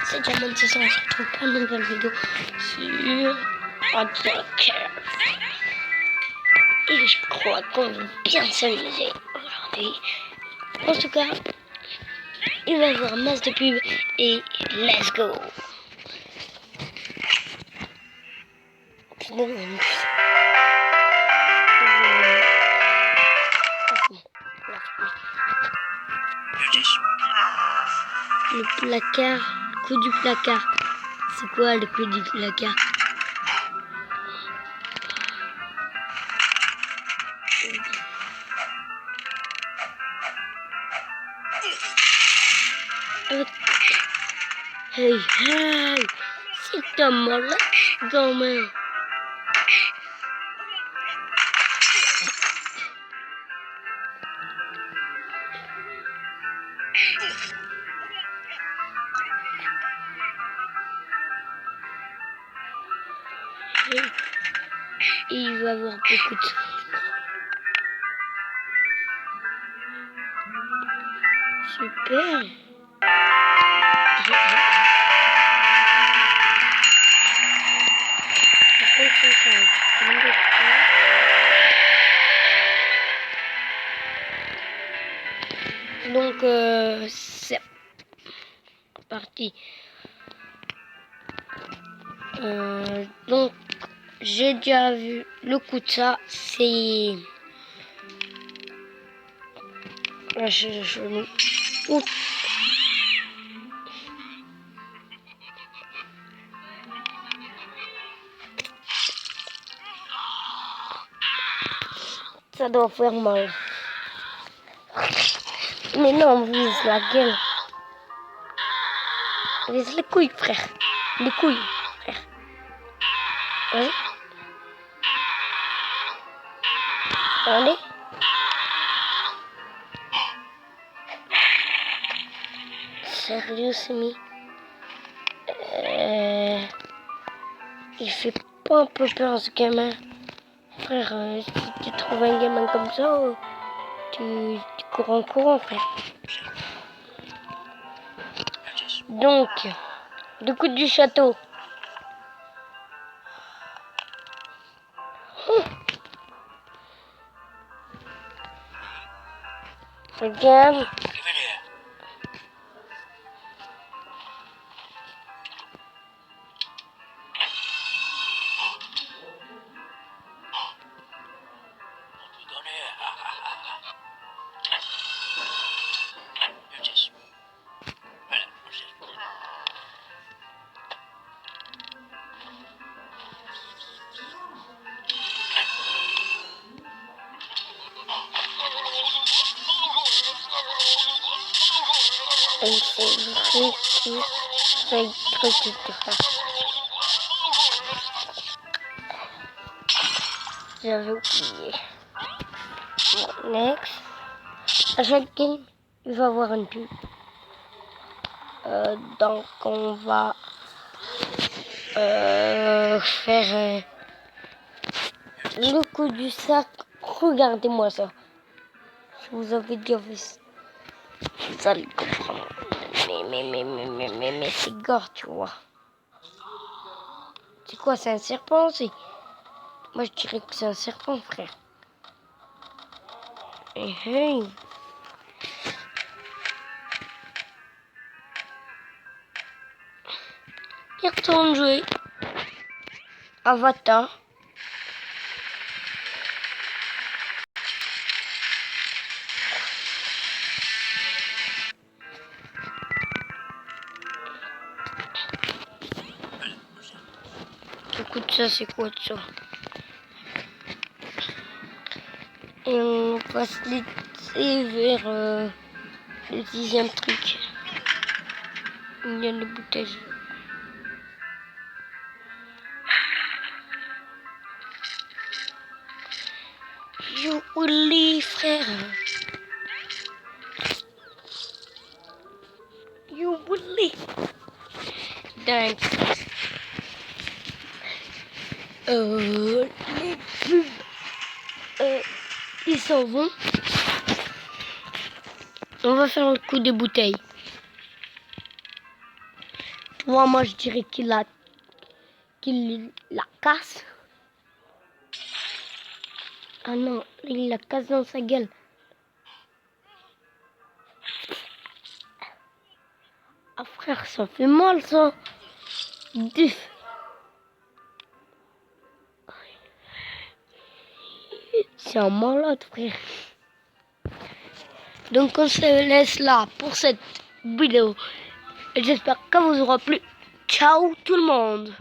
c'est Diamond, c'est ça, on se retrouve pour une nouvelle vidéo sur Podcast. Et je crois qu'on va bien s'amuser aujourd'hui. En tout cas, il va y avoir masse de pub et let's go. Le placard, le coup du placard. C'est quoi le coup du placard? Hey, hey, c'est ta molette, gamin. Et il va avoir beaucoup de soins. Super. Par contre, ça va être plein de temps. Donc, c'est parti. Donc, j'ai déjà vu le coup de ça, c'est... Oups. Ça doit faire mal. Mais non, vise la gueule. Vise les couilles, frère. Les couilles, frère. Vas-y. Allez. Sérieux, Semi. Il fait pas un peu peur, ce gamin. Frère, si tu trouves un gamin comme ça, tu cours en courant, frère. Donc, le coup du château. Regarde. J'avais oublié. Bon, next. À chaque game, il va y avoir une pub. Donc on va faire le coup du sac. Regardez-moi ça. Je vous avais déjà vu ça. Vous allez comprendre. Mais c'est gore, tu vois. C'est quoi, c'est un serpent aussi? Moi je dirais que c'est un serpent, frère. Hey, hey. Il retourne jouer. Avatar. Écoute ça, c'est quoi ça? Et on va se laisser vers le 10e truc. Il y a le bouteille. You Willy, frère. You Willy. Dingue. Les pubs, ils s'en vont. On va faire le coup des bouteilles. vois, moi je dirais qu'il la casse. Ah non, il la casse dans sa gueule. Ah frère, ça fait mal ça. Duf. C'est un malade frère. Donc on se laisse là pour cette vidéo. Et j'espère qu'elle vous aura plu. Ciao tout le monde.